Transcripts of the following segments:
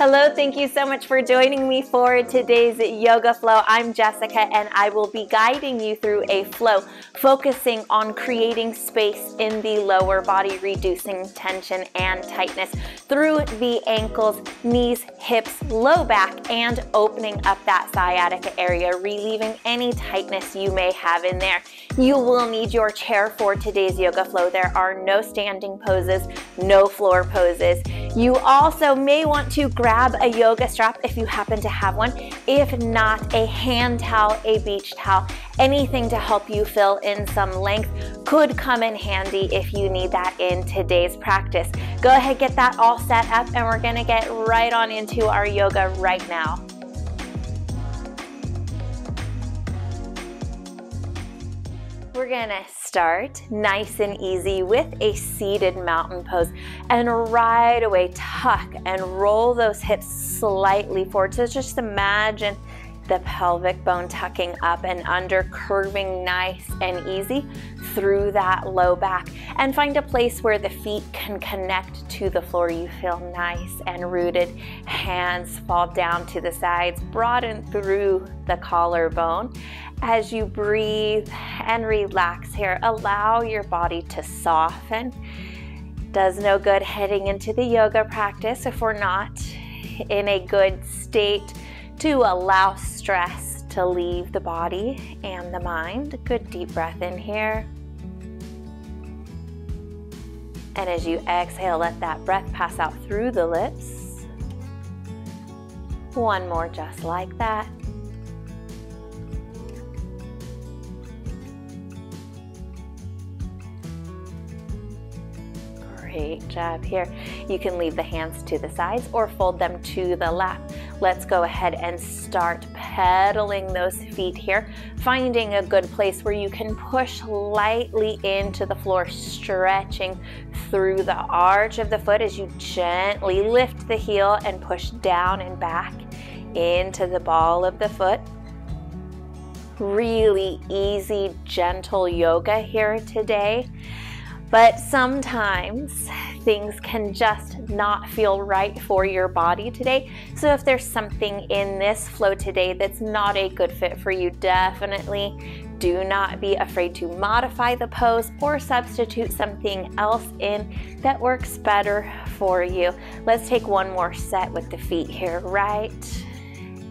Hello, thank you so much for joining me for today's yoga flow. I'm Jessica and I will be guiding you through a flow focusing on creating space in the lower body, reducing tension and tightness through the ankles, knees, hips, low back, and opening up that sciatica area, relieving any tightness you may have in there. You will need your chair for today's yoga flow. There are no standing poses, no floor poses. You also may want to grab a yoga strap if you happen to have one. If not, a hand towel, a beach towel, anything to help you fill in some length could come in handy if you need that in today's practice. Go ahead, get that all set up, and we're gonna get right on into our yoga right now. We're gonna start nice and easy with a seated mountain pose, and right away tuck and roll those hips slightly forward. So just imagine the pelvic bone tucking up and under, curving nice and easy through that low back, and find a place where the feet can connect to the floor. You feel nice and rooted. Hands fall down to the sides, broaden through the collarbone. As you breathe and relax here, allow your body to soften. Does no good heading into the yoga practice if we're not in a good state to allow stress to leave the body and the mind. Good deep breath in here. And as you exhale, let that breath pass out through the lips. One more just like that. Great job here. You can leave the hands to the sides or fold them to the lap. Let's go ahead and start pedaling those feet here, finding a good place where you can push lightly into the floor, stretching through the arch of the foot as you gently lift the heel and push down and back into the ball of the foot. Really easy, gentle yoga here today. But sometimes things can just not feel right for your body today. So if there's something in this flow today that's not a good fit for you, definitely do not be afraid to modify the pose or substitute something else in that works better for you. Let's take one more set with the feet here, right?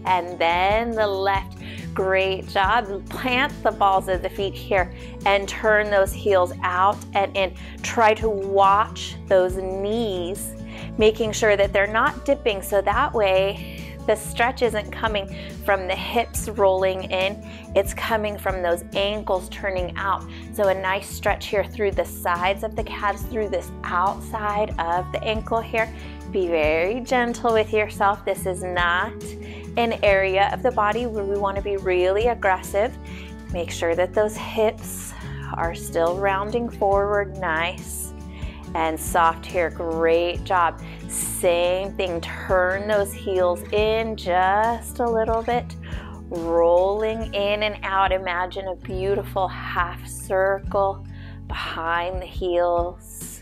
And then the left. Great job. Plant the balls of the feet here and turn those heels out and in. Try to watch those knees, making sure that they're not dipping, so that way the stretch isn't coming from the hips rolling in, it's coming from those ankles turning out. So a nice stretch here through the sides of the calves, through this outside of the ankle here. Be very gentle with yourself. This is not an area of the body where we want to be really aggressive. Make sure that those hips are still rounding forward, nice and soft here. Great job. Same thing, turn those heels in just a little bit, rolling in and out. Imagine a beautiful half circle behind the heels,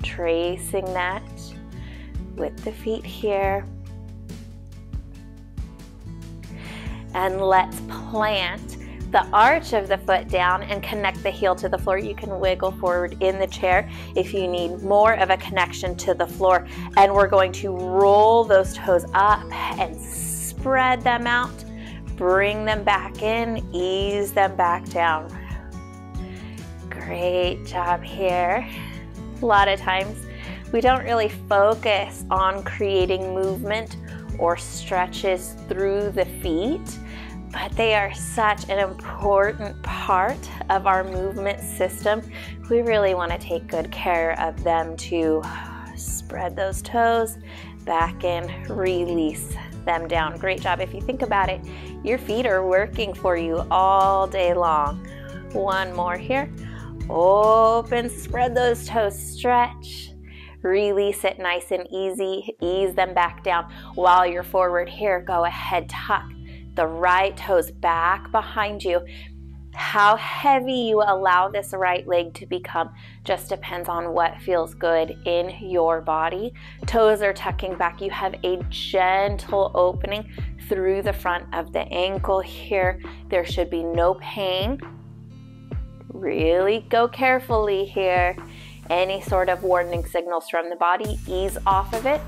tracing that with the feet here. And let's plant the arch of the foot down and connect the heel to the floor. You can wiggle forward in the chair if you need more of a connection to the floor. And we're going to roll those toes up and spread them out. Bring them back in, ease them back down. Great job here. A lot of times we don't really focus on creating movement or stretches through the feet, but they are such an important part of our movement system. We really want to take good care of them to spread those toes back in, release them down. Great job. If you think about it, your feet are working for you all day long. One more here. Open, spread those toes, stretch. Release it nice and easy. Ease them back down. While you're forward here, go ahead, tuck the right toes back behind you. How heavy you allow this right leg to become just depends on what feels good in your body. Toes are tucking back. You have a gentle opening through the front of the ankle here. There should be no pain. Really go carefully here. Any sort of warning signals from the body, ease off of it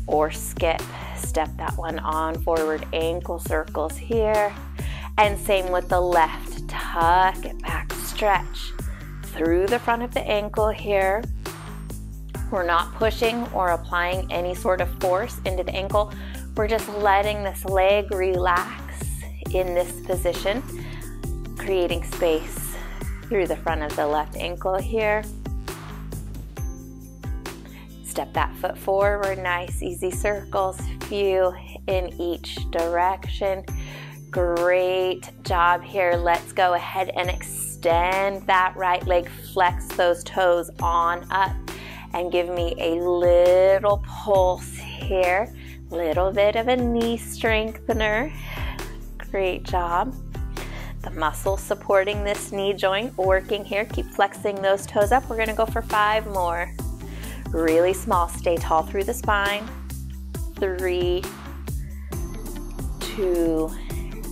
or skip. Step that one on forward, ankle circles here. And same with the left. Tuck it back, stretch through the front of the ankle here. We're not pushing or applying any sort of force into the ankle. We're just letting this leg relax in this position, creating space through the front of the left ankle here. Step that foot forward, nice easy circles, few in each direction. Great job here. Let's go ahead and extend that right leg, flex those toes on up, and give me a little pulse here. Little bit of a knee strengthener. Great job. The muscle supporting this knee joint working here. Keep flexing those toes up. We're gonna go for 5 more. Really small, stay tall through the spine. 3, 2,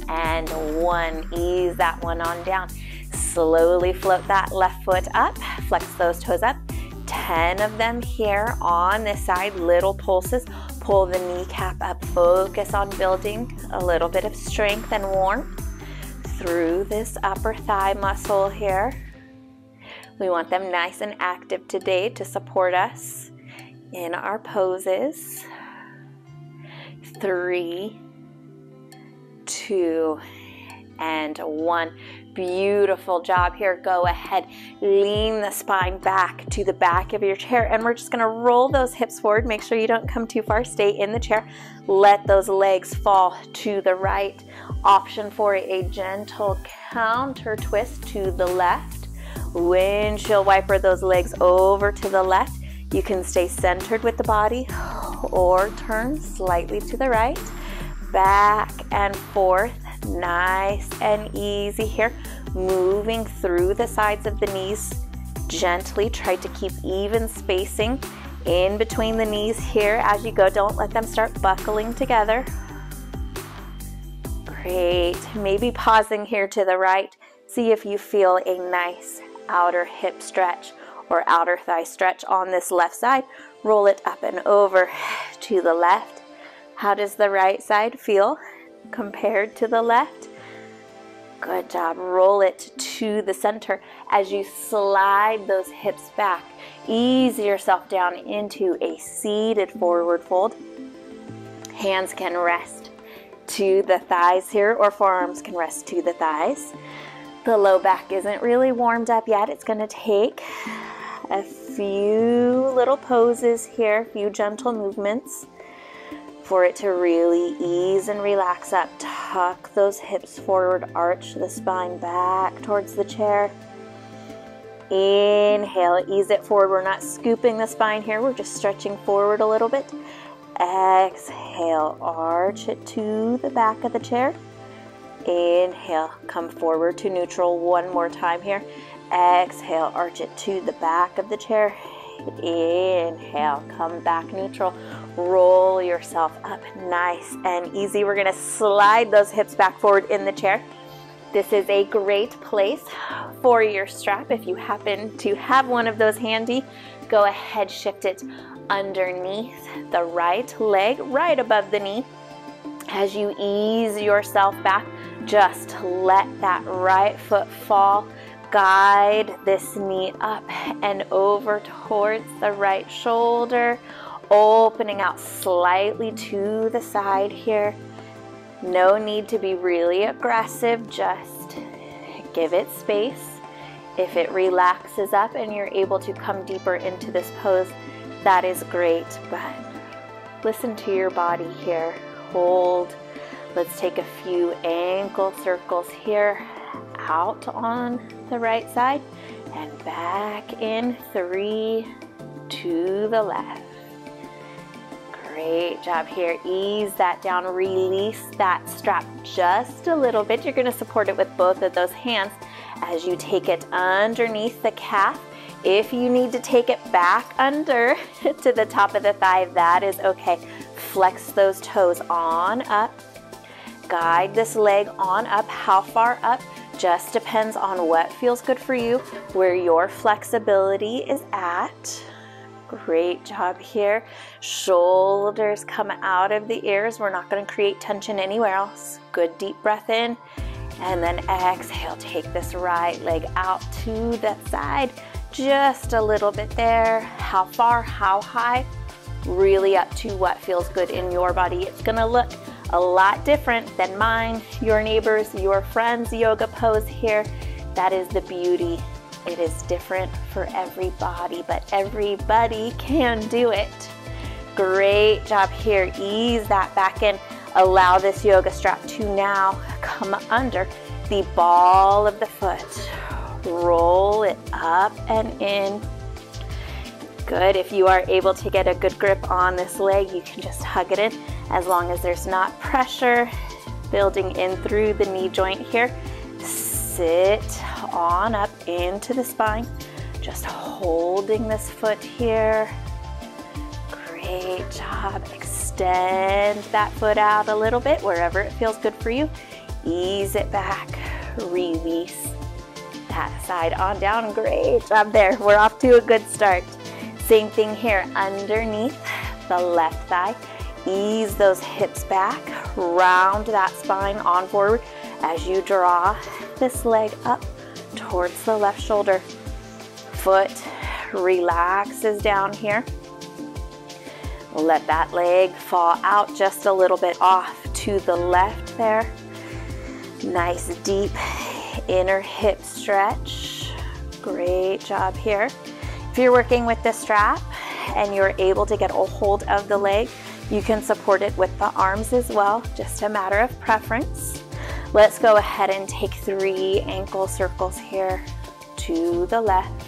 and 1. Ease that one on down. Slowly float that left foot up. Flex those toes up. 10 of them here on this side. Little pulses. Pull the kneecap up. Focus on building a little bit of strength and warmth through this upper thigh muscle here. We want them nice and active today to support us in our poses. 3, 2, and 1. Beautiful job here. Go ahead, lean the spine back to the back of your chair, and we're just going to roll those hips forward. Make sure you don't come too far. Stay in the chair. Let those legs fall to the right. Option for a gentle counter twist to the left. Windshield wiper those legs over to the left. You can stay centered with the body or turn slightly to the right. Back and forth, nice and easy here. Moving through the sides of the knees gently. Try to keep even spacing in between the knees here as you go. Don't let them start buckling together. Great. Maybe pausing here to the right. See if you feel a nice outer hip stretch or outer thigh stretch on this left side. Roll it up and over to the left. How does the right side feel compared to the left? Good job. Roll it to the center as you slide those hips back. Ease yourself down into a seated forward fold. Hands can rest to the thighs here, or forearms can rest to the thighs. The low back isn't really warmed up yet. It's going to take a few little poses here, a few gentle movements for it to really ease and relax up. Tuck those hips forward, arch the spine back towards the chair. Inhale, ease it forward. We're not scooping the spine here. We're just stretching forward a little bit. Exhale, arch it to the back of the chair. Inhale, come forward to neutral one more time here. Exhale, arch it to the back of the chair. Inhale, come back neutral. Roll yourself up nice and easy. We're going to slide those hips back forward in the chair. This is a great place for your strap. If you happen to have one of those handy, go ahead, shift it underneath the right leg, right above the knee. As you ease yourself back, just let that right foot fall. Guide this knee up and over towards the right shoulder, opening out slightly to the side here. No need to be really aggressive, just give it space. If it relaxes up and you're able to come deeper into this pose, that is great, but listen to your body here. Hold. Let's take a few ankle circles here, out on the right side and back in. 3 to the left. Great job here. Ease that down, release that strap just a little bit. You're gonna support it with both of those hands as you take it underneath the calf. If you need to take it back under to the top of the thigh, that is okay. Flex those toes on up. Guide this leg on up. How far up just depends on what feels good for you, where your flexibility is at. Great job here. Shoulders come out of the ears. We're not going to create tension anywhere else. Good deep breath in. And then exhale, take this right leg out to the side. Just a little bit there. How far, how high? Really up to what feels good in your body. It's going to look a lot different than mine, your neighbors, your friends' yoga pose here. That is the beauty. It is different for everybody, but everybody can do it. Great job here. Ease that back in. Allow this yoga strap to now come under the ball of the foot. Roll it up and in. Good. If you are able to get a good grip on this leg, you can just hug it in as long as there's not pressure building in through the knee joint here. Sit on up into the spine, just holding this foot here. Great job. Extend that foot out a little bit wherever it feels good for you. Ease it back, release that side on down. Great job there. We're off to a good start. Same thing here, underneath the left thigh. Ease those hips back, round that spine on forward as you draw this leg up towards the left shoulder. Foot relaxes down here. Let that leg fall out just a little bit off to the left there. Nice deep inner hip stretch. Great job here. If you're working with the strap and you're able to get a hold of the leg, you can support it with the arms as well, just a matter of preference. Let's go ahead and take 3 ankle circles here to the left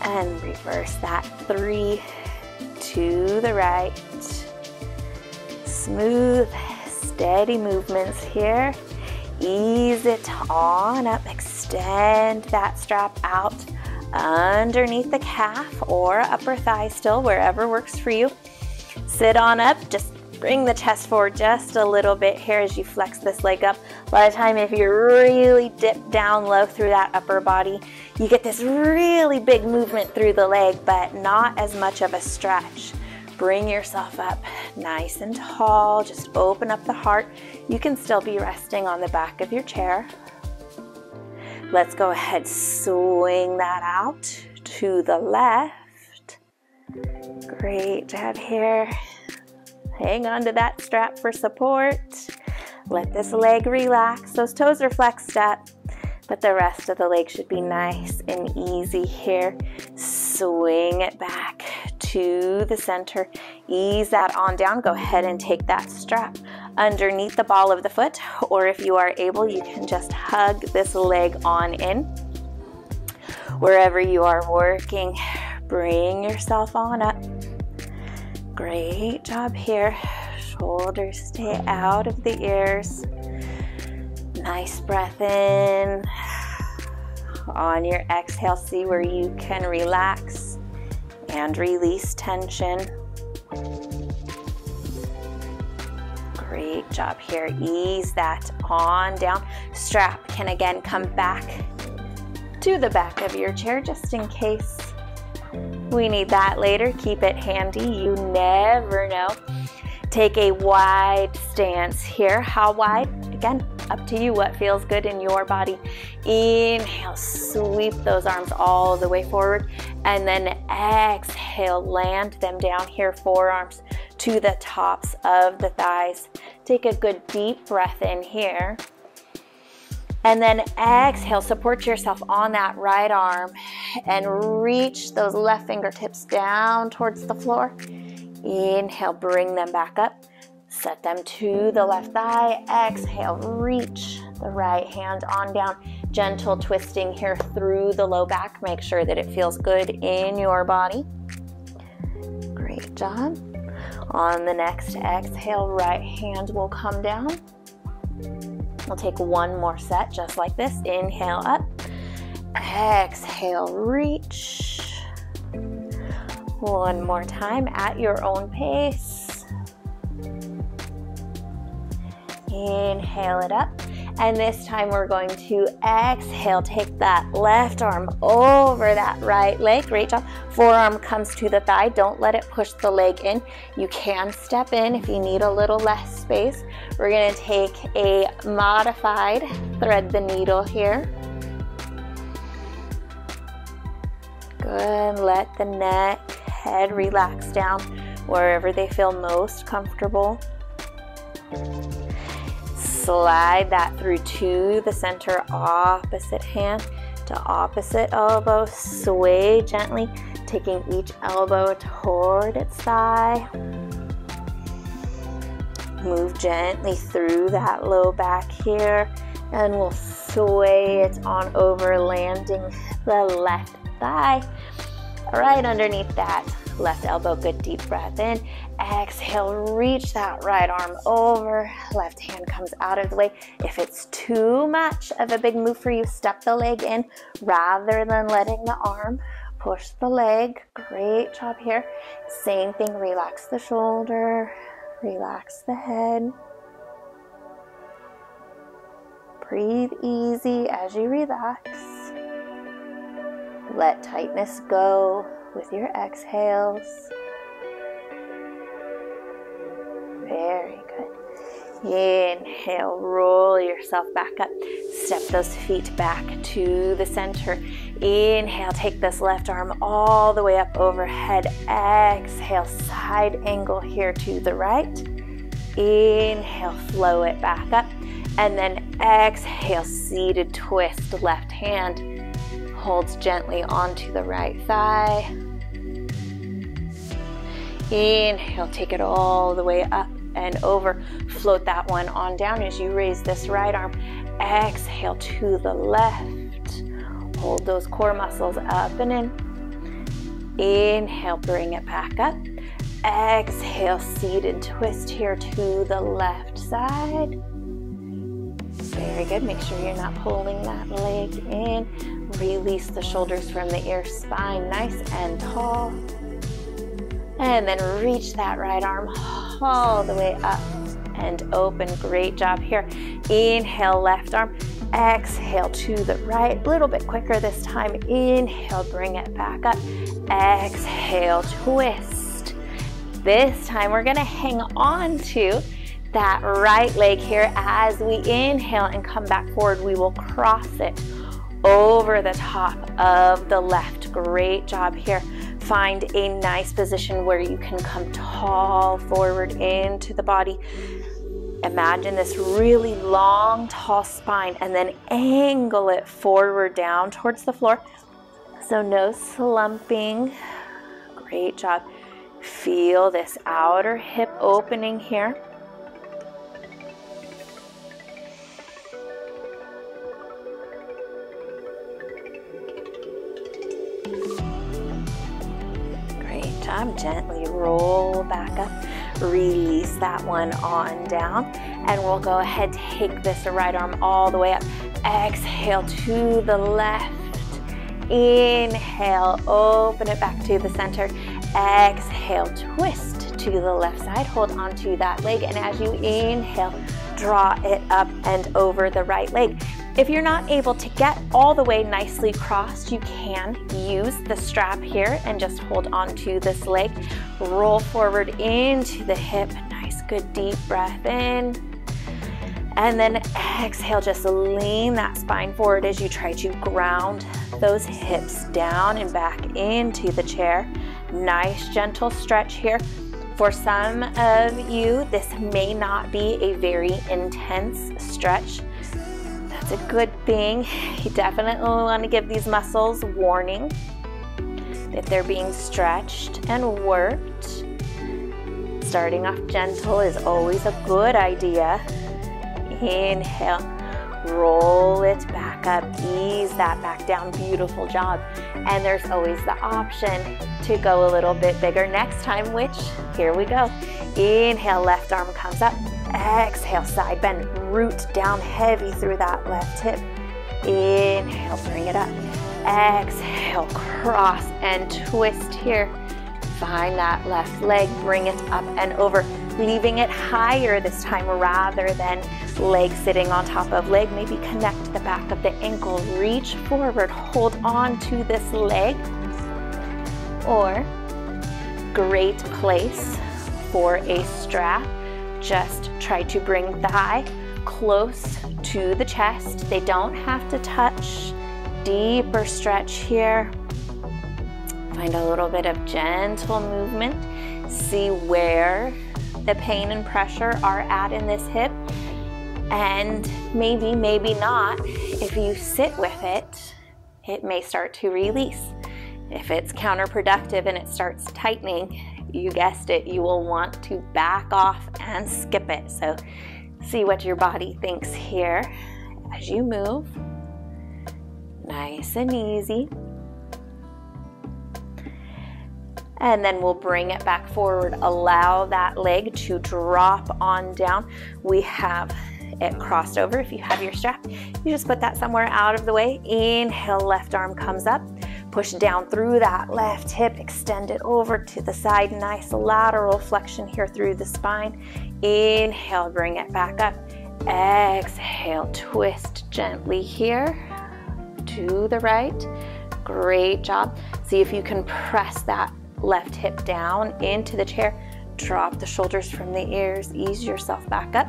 and reverse that 3 to the right. Smooth, steady movements here. Ease it on up, extend that strap out underneath the calf or upper thigh still, wherever works for you. Sit on up, just bring the chest forward just a little bit here as you flex this leg up. A lot of time if you really dip down low through that upper body, you get this really big movement through the leg, but not as much of a stretch. Bring yourself up nice and tall, just open up the heart. You can still be resting on the back of your chair. Let's go ahead, swing that out to the left. Great job here. Hang on to that strap for support. Let this leg relax. Those toes are flexed up, but the rest of the leg should be nice and easy here. Swing it back to the center. Ease that on down. Go ahead and take that strap underneath the ball of the foot, or if you are able, you can just hug this leg on in. Wherever you are working, bring yourself on up. Great job here. Shoulders stay out of the ears. Nice breath in. On your exhale, see where you can relax and release tension. Great job here. Ease that on down. Strap can again come back to the back of your chair just in case we need that later. Keep it handy. You never know. Take a wide stance here. How wide? Again, up to you. What feels good in your body. Inhale, sweep those arms all the way forward. And then exhale, land them down here, forearms to the tops of the thighs. Take a good deep breath in here. And then exhale, support yourself on that right arm and reach those left fingertips down towards the floor. Inhale, bring them back up. Set them to the left thigh. Exhale, reach the right hand on down. Gentle twisting here through the low back. Make sure that it feels good in your body. Great Great job. On the next exhale, right hand will come down. We'll take one more set just like this. Inhale up. Exhale, reach. One more time at your own pace. Inhale it up. And this time we're going to exhale, take that left arm over that right leg. Great job. Forearm comes to the thigh. Don't let it push the leg in. You can step in if you need a little less space. We're going to take a modified thread the needle here. Good. Let the neck, head relax down wherever they feel most comfortable. Slide that through to the center, opposite hand to opposite elbow. Sway gently, taking each elbow toward its thigh. Move gently through that low back here, and we'll sway it on over, landing the left thigh right underneath that left elbow. Good deep breath in. Exhale, reach that right arm over. Left hand comes out of the way. If it's too much of a big move for you, step the leg in rather than letting the arm push the leg. Great job here. Same thing, relax the shoulder, relax the head. Breathe easy as you relax. Let tightness go with your exhales. Very good. Inhale, roll yourself back up. Step those feet back to the center. Inhale, take this left arm all the way up overhead. Exhale, side angle here to the right. Inhale, flow it back up. And then exhale, seated twist, left hand holds gently onto the right thigh. Inhale, take it all the way up and over. Float that one on down as you raise this right arm. Exhale to the left. Hold those core muscles up and in. Inhale, bring it back up. Exhale, seated twist here to the left side. Very good. Make sure you're not pulling that leg in. Release the shoulders from the ear, spine nice and tall. And then reach that right arm all the way up and open. Great job here. Inhale, left arm. Exhale to the right. A little bit quicker this time. Inhale, bring it back up. Exhale, twist. This time we're going to hang on to that right leg here. As we inhale and come back forward, we will cross it over the top of the left. Great job here. Find a nice position where you can come tall forward into the body. Imagine this really long, tall spine, and then angle it forward down towards the floor. So no slumping. Great job. Feel this outer hip opening here. Gently roll back up, release that one on down, and we'll go ahead, take this right arm all the way up. Exhale to the left. Inhale, open it back to the center. Exhale, twist to the left side. Hold on to that leg, and as you inhale, draw it up and over the right leg. If you're not able to get all the way nicely crossed, you can use the strap here and just hold on to this leg. Roll forward into the hip. Nice, good deep breath in. And then exhale, just lean that spine forward as you try to ground those hips down and back into the chair. Nice, gentle stretch here. For some of you, this may not be a very intense stretch. That's a good thing. You definitely want to give these muscles warning if they're being stretched and worked. Starting off gentle is always a good idea. Inhale, roll it back up, ease that back down, beautiful job. And there's always the option to go a little bit bigger next time, which, here we go. Inhale, left arm comes up. Exhale, side bend, root down heavy through that left hip. Inhale, bring it up. Exhale, cross and twist here. Find that left leg, bring it up and over, leaving it higher this time rather than leg sitting on top of leg. Maybe connect the back of the ankle, reach forward, hold on to this leg. Or, great place for a strap. Just try to bring thigh close to the chest. They don't have to touch. Deeper stretch here. Find a little bit of gentle movement. See where the pain and pressure are at in this hip. And maybe, maybe not. If you sit with it, it may start to release. If it's counterproductive and it starts tightening, you guessed it, you will want to back off and skip it. So see what your body thinks here as you move. Nice and easy. And then we'll bring it back forward. Allow that leg to drop on down. We have it crossed over. If you have your strap, you just put that somewhere out of the way. Inhale, left arm comes up. Push down through that left hip. Extend it over to the side. Nice lateral flexion here through the spine. Inhale, bring it back up. Exhale, twist gently here to the right. Great job. See if you can press that left hip down into the chair. Drop the shoulders from the ears. Ease yourself back up.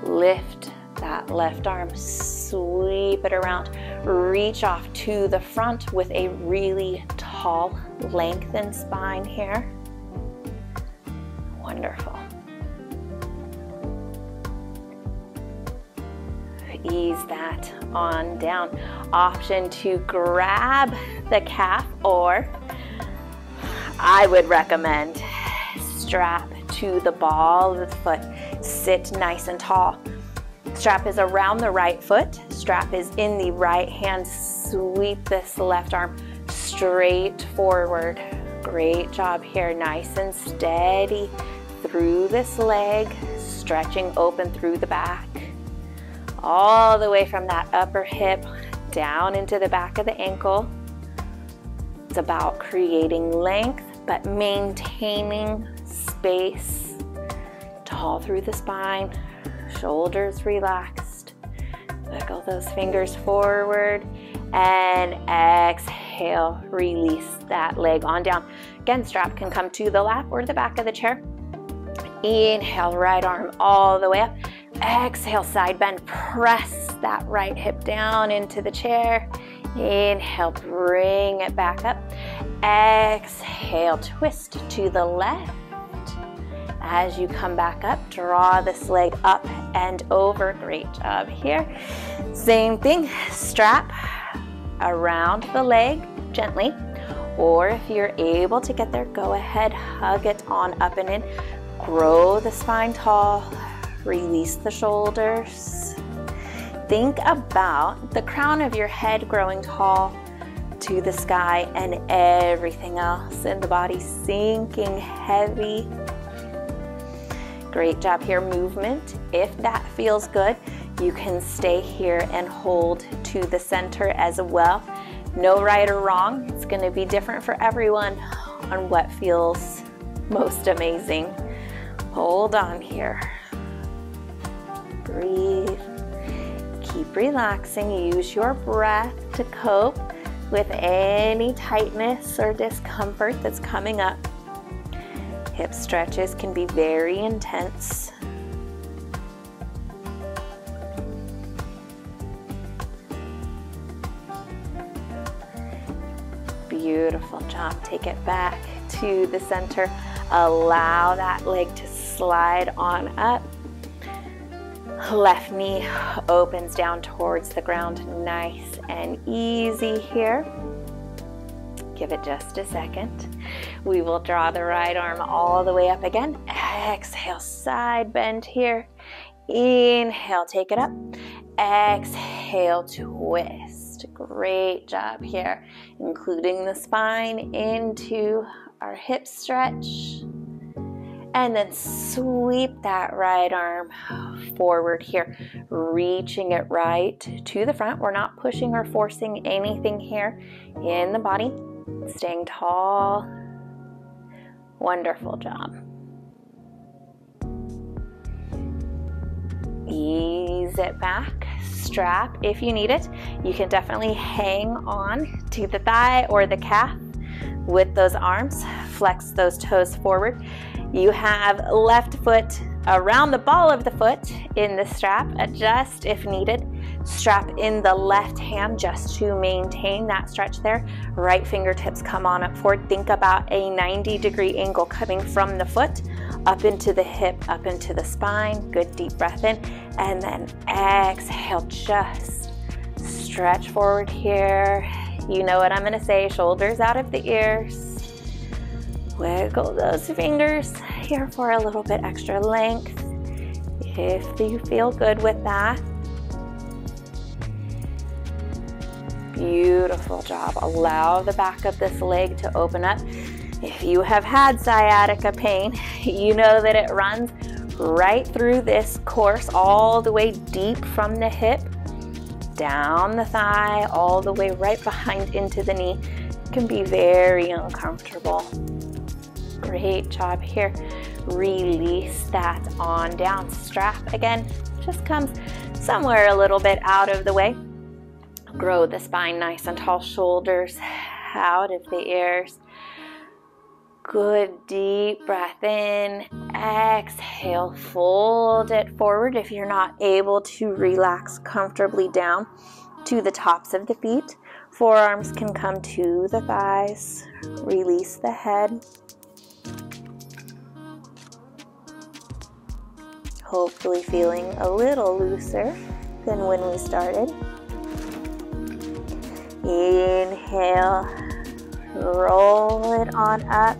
Lift that left arm. Sweep it around. Reach off to the front with a really tall, lengthened spine here. Wonderful. Ease that on down. Option to grab the calf, or I would recommend strap to the ball of the foot. Sit nice and tall. Strap is around the right foot. Strap is in the right hand. Sweep this left arm straight forward. Great job here. Nice and steady through this leg. Stretching open through the back. All the way from that upper hip down into the back of the ankle. It's about creating length, but maintaining space. Tall through the spine, shoulders relaxed. Wiggle those fingers forward and exhale. Release that leg on down. Again, strap can come to the lap or the back of the chair. Inhale, right arm all the way up. Exhale, side bend. Press that right hip down into the chair. Inhale, bring it back up. Exhale, twist to the left. As you come back up, draw this leg up and over. Great job here. Same thing, strap around the leg gently. Or if you're able to get there, go ahead, hug it on up and in. Grow the spine tall. Release the shoulders. Think about the crown of your head growing tall to the sky and everything else in the body sinking heavy. Great job here. Movement. If that feels good, you can stay here and hold to the center as well. No right or wrong. It's going to be different for everyone on what feels most amazing. Hold on here. Breathe. Keep relaxing. Use your breath to cope with any tightness or discomfort that's coming up. Hip stretches can be very intense. Beautiful job. Take it back to the center. Allow that leg to slide on up. Left knee opens down towards the ground. Nice and easy here. Give it just a second. We will draw the right arm all the way up again. Exhale, side bend here. Inhale, take it up. Exhale, twist. Great job here, including the spine into our hip stretch. And then sweep that right arm forward here, reaching it right to the front. We're not pushing or forcing anything here in the body. Staying tall. Wonderful job. Ease it back. Strap if you need it. You can definitely hang on to the thigh or the calf with those arms. Flex those toes forward. You have left foot around the ball of the foot in the strap. Adjust if needed. Strap in the left hand just to maintain that stretch there. Right fingertips come on up forward. Think about a 90-degree angle coming from the foot up into the hip, up into the spine. Good deep breath in. And then exhale, just stretch forward here. You know what I'm going to say, shoulders out of the ears. Wiggle those fingers here for a little bit extra length if you feel good with that. Beautiful job. Allow the back of this leg to open up. If you have had sciatica pain, you know that it runs right through this course, all the way deep from the hip, down the thigh, all the way right behind into the knee. It can be very uncomfortable. Great job here. Release that on down. Strap again, just comes somewhere a little bit out of the way. Grow the spine nice and tall, shoulders out of the ears. Good deep breath in. Exhale, fold it forward if you're not able to relax comfortably down to the tops of the feet. Forearms can come to the thighs. Release the head. Hopefully feeling a little looser than when we started. Inhale, roll it on up,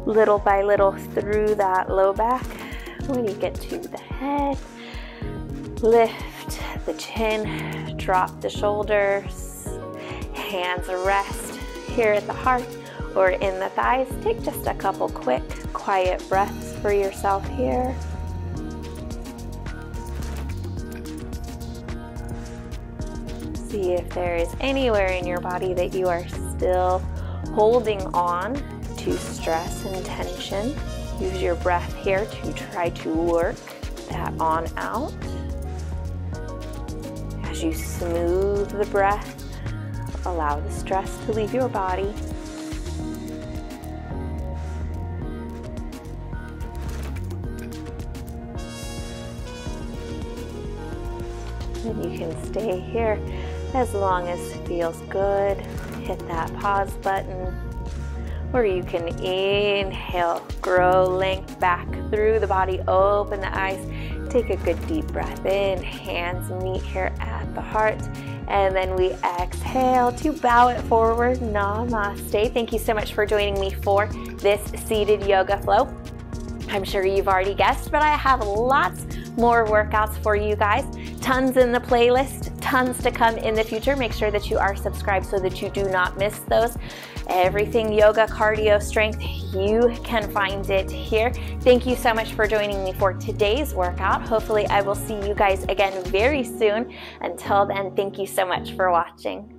little by little through that low back. When you get to the head, lift the chin, drop the shoulders, hands rest here at the heart or in the thighs. Take just a couple quick, quiet breaths for yourself here. See if there is anywhere in your body that you are still holding on to stress and tension. Use your breath here to try to work that on out. As you smooth the breath, allow the stress to leave your body. And you can stay here as long as it feels good. Hit that pause button. Or you can inhale, grow length back through the body, open the eyes, take a good deep breath in, hands meet here at the heart, and then we exhale to bow it forward. Namaste. Thank you so much for joining me for this seated yoga flow. I'm sure you've already guessed, but I have lots more workouts for you guys. Tons in the playlist, tons to come in the future. Make sure that you are subscribed so that you do not miss those. Everything yoga, cardio, strength, you can find it here. Thank you so much for joining me for today's workout. Hopefully I will see you guys again very soon. Until then, thank you so much for watching.